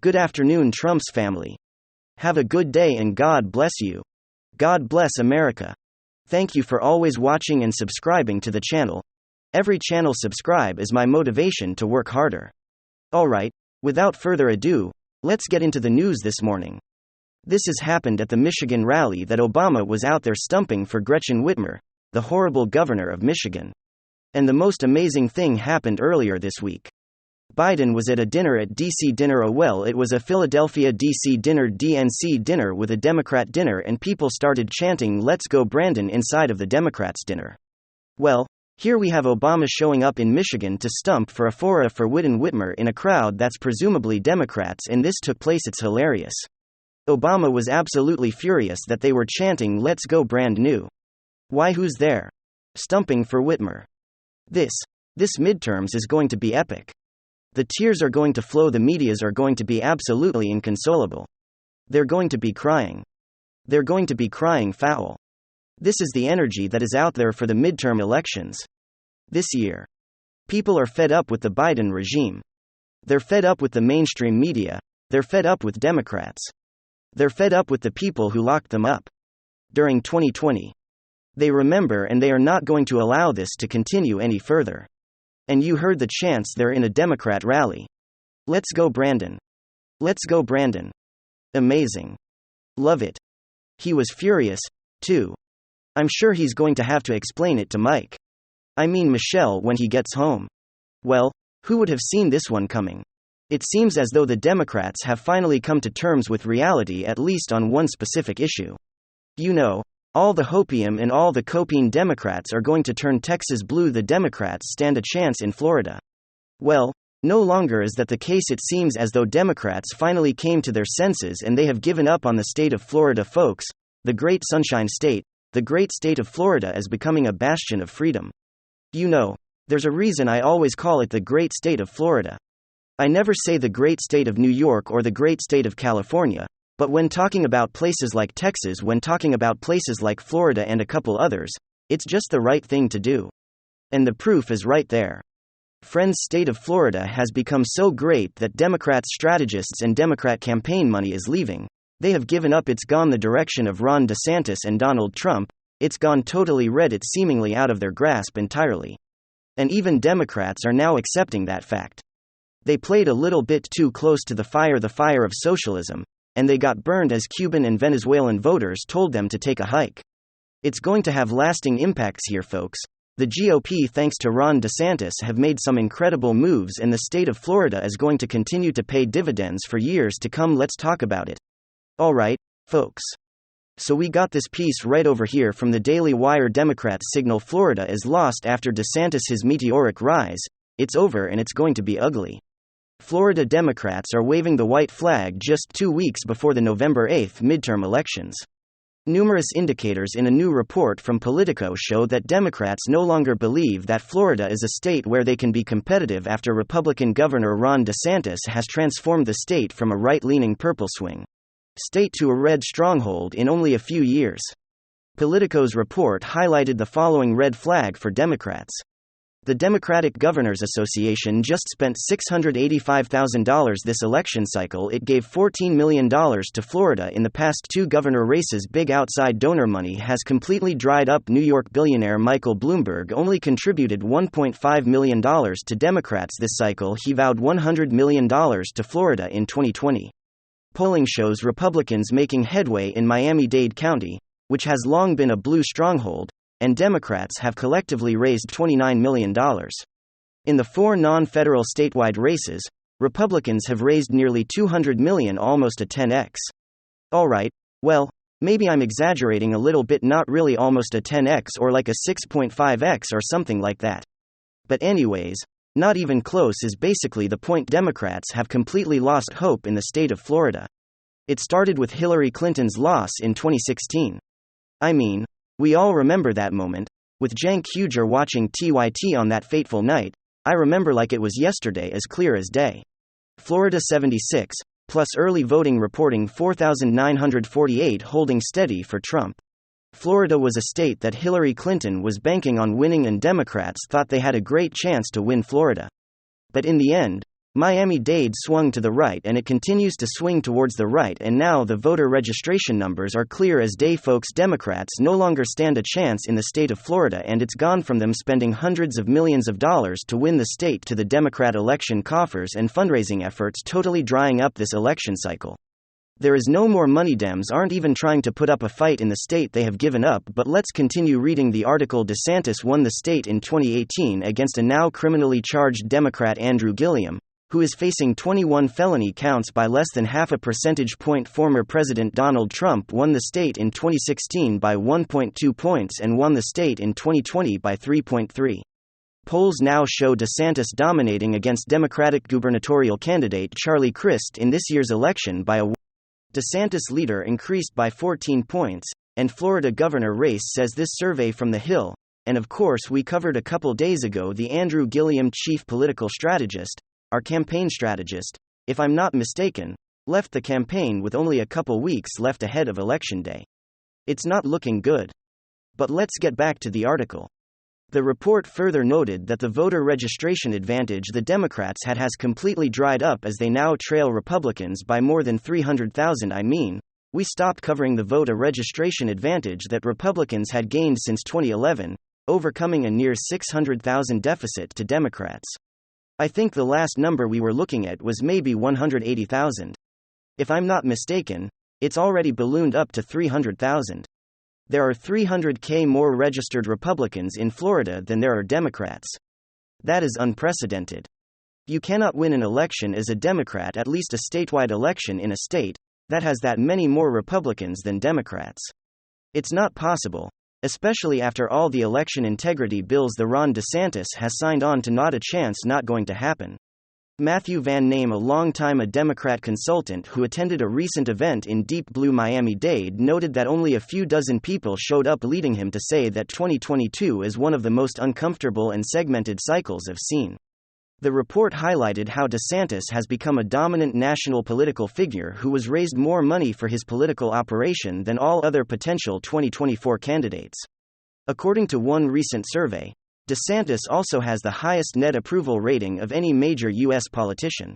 Good afternoon, Trump's family. Have a good day and God bless you. God bless America. Thank you for always watching and subscribing to the channel. Every channel subscribe is my motivation to work harder. Alright, without further ado, let's get into the news this morning. This has happened at the Michigan rally that Obama was out there stumping for Gretchen Whitmer, the horrible governor of Michigan. And the most amazing thing happened earlier this week. Biden was at a dinner at DC dinner. It was a Philadelphia DC dinner, DNC dinner, with a Democrat dinner, and people started chanting "Let's go Brandon" inside of the Democrats' dinner. Well, here we have Obama showing up in Michigan to stump for a fora for Whitmer in a crowd that's presumably Democrats, and this took place. It's hilarious. Obama was absolutely furious that they were chanting "Let's go brand new." Why, who's there? Stumping for Whitmer. This midterms is going to be epic. The tears are going to flow. The medias are going to be absolutely inconsolable. They're going to be crying. They're going to be crying foul. This is the energy that is out there for the midterm elections. This year, people are fed up with the Biden regime. They're fed up with the mainstream media. They're fed up with Democrats. They're fed up with the people who locked them up during 2020. They remember, and they are not going to allow this to continue any further. And you heard the chants there in a Democrat rally. Let's go Brandon. Let's go Brandon. Amazing. Love it. He was furious, too. I'm sure he's going to have to explain it to Michelle when he gets home. Well, who would have seen this one coming? It seems as though the Democrats have finally come to terms with reality, at least on one specific issue. You know, all the hopium and all the copium Democrats are going to turn Texas blue. The Democrats stand a chance in Florida. Well, no longer is that the case. It seems as though Democrats finally came to their senses and they have given up on the state of Florida, folks. The great Sunshine State, the great state of Florida, is becoming a bastion of freedom. You know, there's a reason I always call it the great state of Florida. I never say the great state of New York or the great state of California. But when talking about places like Texas, when talking about places like Florida and a couple others, it's just the right thing to do. And the proof is right there. Friends, state of Florida has become so great that Democrat strategists and Democrat campaign money is leaving. They have given up. It's gone the direction of Ron DeSantis and Donald Trump. It's gone totally red. It's seemingly out of their grasp entirely. And even Democrats are now accepting that fact. They played a little bit too close to the fire of socialism. And they got burned as Cuban and Venezuelan voters told them to take a hike. It's going to have lasting impacts here, folks. The GOP, thanks to Ron DeSantis, have made some incredible moves, and the state of Florida is going to continue to pay dividends for years to come. Let's talk about it. Alright, folks. So we got this piece right over here from the Daily Wire. Democrats signal Florida is lost after DeSantis' meteoric rise. It's over and it's going to be ugly. Florida Democrats are waving the white flag just 2 weeks before the November 8 midterm elections. Numerous indicators in a new report from Politico show that Democrats no longer believe that Florida is a state where they can be competitive after Republican Governor Ron DeSantis has transformed the state from a right-leaning purple swing state to a red stronghold in only a few years. Politico's report highlighted the following red flag for Democrats. The Democratic Governors Association just spent $685,000 this election cycle. It gave $14 million to Florida in the past 2 governor races. Big outside donor money has completely dried up. New York billionaire Michael Bloomberg only contributed $1.5 million to Democrats this cycle. He vowed $100 million to Florida in 2020. Polling shows Republicans making headway in Miami-Dade County, which has long been a blue stronghold, and Democrats have collectively raised $29 million. In the 4 non-federal statewide races, Republicans have raised nearly $200 million, almost a 10x. Alright, well, maybe I'm exaggerating a little bit, not really almost a 10x or like a 6.5x or something like that. But anyways, not even close is basically the point. Democrats have completely lost hope in the state of Florida. It started with Hillary Clinton's loss in 2016. I mean, we all remember that moment, with Cenk Uygur watching TYT on that fateful night. I remember like it was yesterday, as clear as day. Florida 76, plus early voting reporting 4,948 holding steady for Trump. Florida was a state that Hillary Clinton was banking on winning, and Democrats thought they had a great chance to win Florida. But in the end, Miami-Dade swung to the right and it continues to swing towards the right, and now the voter registration numbers are clear as day. Folks, Democrats no longer stand a chance in the state of Florida, and it's gone from them spending hundreds of millions of dollars to win the state to the Democrat election coffers and fundraising efforts totally drying up this election cycle. There is no more money. Dems aren't even trying to put up a fight in the state, they have given up. But let's continue reading the article. DeSantis won the state in 2018 against a now criminally charged Democrat, Andrew Gillum, who is facing 21 felony counts by less than half a percentage point. Former President Donald Trump won the state in 2016 by 1.2 points and won the state in 2020 by 3.3. Polls now show DeSantis dominating against Democratic gubernatorial candidate Charlie Crist in this year's election by a DeSantis leader increased by 14 points, and Florida governor race, says this survey from The Hill. And of course, we covered a couple days ago the Andrew Gillum, chief political strategist, our campaign strategist, if I'm not mistaken, left the campaign with only a couple weeks left ahead of Election Day. It's not looking good. But let's get back to the article. The report further noted that the voter registration advantage the Democrats had has completely dried up as they now trail Republicans by more than 300,000. We stopped covering the voter registration advantage that Republicans had gained since 2011, overcoming a near 600,000 deficit to Democrats. I think the last number we were looking at was maybe 180,000. If I'm not mistaken, it's already ballooned up to 300,000. There are 300,000 more registered Republicans in Florida than there are Democrats. That is unprecedented. You cannot win an election as a Democrat, at least a statewide election in a state that has that many more Republicans than Democrats. It's not possible, especially after all the election integrity bills the Ron DeSantis has signed on to. Not a chance, not going to happen. Matthew Van Name, a longtime Democrat consultant who attended a recent event in Deep Blue Miami-Dade, noted that only a few dozen people showed up, leading him to say that 2022 is one of the most uncomfortable and segmented cycles I've seen. The report highlighted how DeSantis has become a dominant national political figure who has raised more money for his political operation than all other potential 2024 candidates. According to one recent survey, DeSantis also has the highest net approval rating of any major U.S. politician.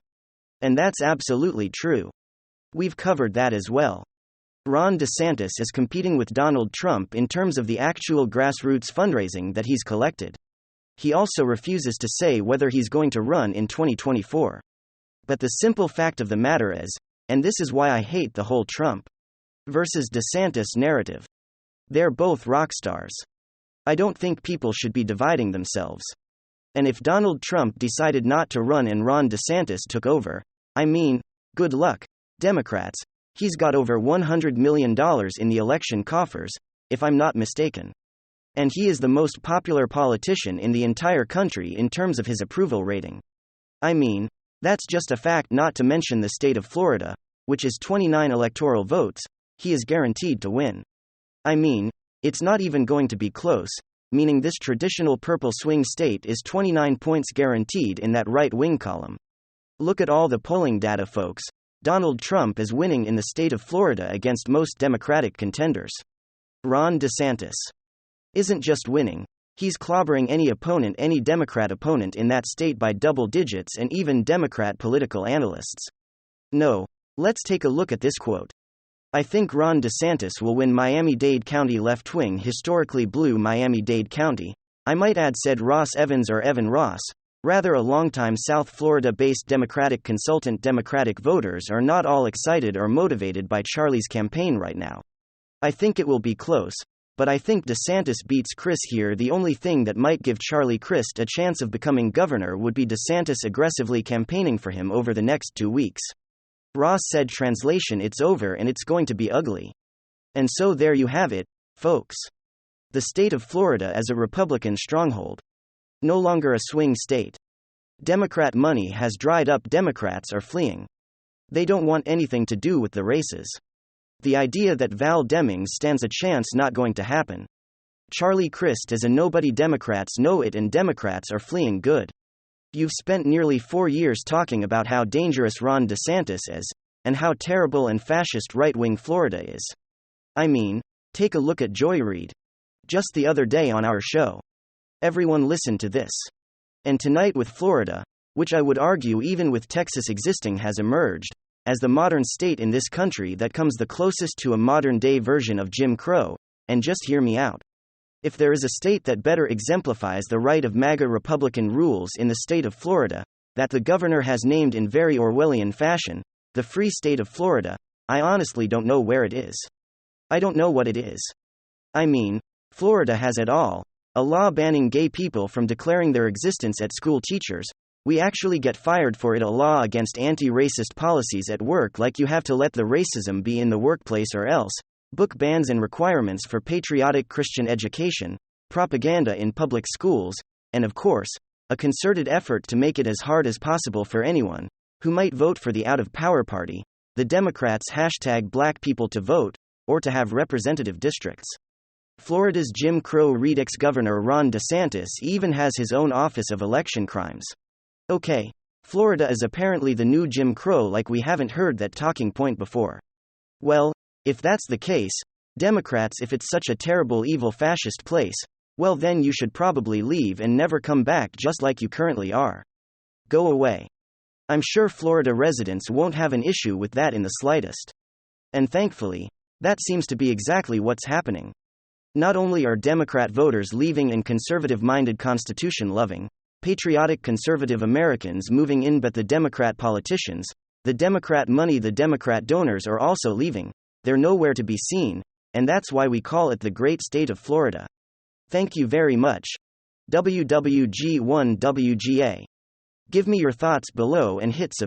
And that's absolutely true. We've covered that as well. Ron DeSantis is competing with Donald Trump in terms of the actual grassroots fundraising that he's collected. He also refuses to say whether he's going to run in 2024. But the simple fact of the matter is, and this is why I hate the whole Trump versus DeSantis narrative. They're both rock stars. I don't think people should be dividing themselves. And if Donald Trump decided not to run and Ron DeSantis took over, good luck, Democrats. He's got over $100 million in the election coffers, if I'm not mistaken. And he is the most popular politician in the entire country in terms of his approval rating. That's just a fact, not to mention the state of Florida, which is 29 electoral votes, he is guaranteed to win. It's not even going to be close, meaning this traditional purple swing state is 29 points guaranteed in that right-wing column. Look at all the polling data, folks. Donald Trump is winning in the state of Florida against most Democratic contenders. Ron DeSantis isn't just winning, he's clobbering any opponent, any Democrat opponent in that state by double digits, and even Democrat political analysts. No, let's take a look at this quote. I think Ron DeSantis will win Miami-Dade County. Left-wing, historically blue Miami-Dade County, I might add, said Ross Evans, or Evan Ross, rather a longtime South Florida-based Democratic consultant. Democratic voters are not all excited or motivated by Charlie's campaign right now. I think it will be close, but I think DeSantis beats Crist here. The only thing that might give Charlie Crist a chance of becoming governor would be DeSantis aggressively campaigning for him over the next 2 weeks. Ross said, translation, it's over and it's going to be ugly. And so there you have it, folks. The state of Florida as a Republican stronghold. No longer a swing state. Democrat money has dried up. Democrats are fleeing. They don't want anything to do with the races. The idea that Val Demings stands a chance, not going to happen. Charlie Crist is a nobody. Democrats know it and Democrats are fleeing. Good. You've spent nearly 4 years talking about how dangerous Ron DeSantis is, and how terrible and fascist right-wing Florida is. Take a look at Joy Reid. Just the other day on our show. Everyone listen to this. And tonight with Florida, which I would argue even with Texas existing has emerged as the modern state in this country that comes the closest to a modern-day version of Jim Crow. And just hear me out. If there is a state that better exemplifies the right of MAGA Republican rules in the state of Florida, that the governor has named in very Orwellian fashion, the free state of Florida, I honestly don't know where it is. I don't know what it is. I mean, Florida has it all. A law banning gay people from declaring their existence at school teachers. We actually get fired for it. A law against anti-racist policies at work, like you have to let the racism be in the workplace or else. Book bans and requirements for patriotic Christian education, propaganda in public schools, and of course, a concerted effort to make it as hard as possible for anyone who might vote for the out-of-power party, the Democrats #black people to vote, or to have representative districts. Florida's Jim Crow Redux Governor Ron DeSantis even has his own Office of Election Crimes. Okay, Florida is apparently the new Jim Crow, like we haven't heard that talking point before. Well, if that's the case, Democrats, if it's such a terrible evil fascist place, well then you should probably leave and never come back, just like you currently are. Go away. I'm sure Florida residents won't have an issue with that in the slightest. And thankfully, that seems to be exactly what's happening. Not only are Democrat voters leaving and conservative-minded Constitution-loving, patriotic conservative Americans moving in, but the Democrat politicians, the Democrat money, the Democrat donors are also leaving. They're nowhere to be seen, and that's why we call it the great state of Florida. Thank you very much. WWG1WGA. Give me your thoughts below and hit subscribe.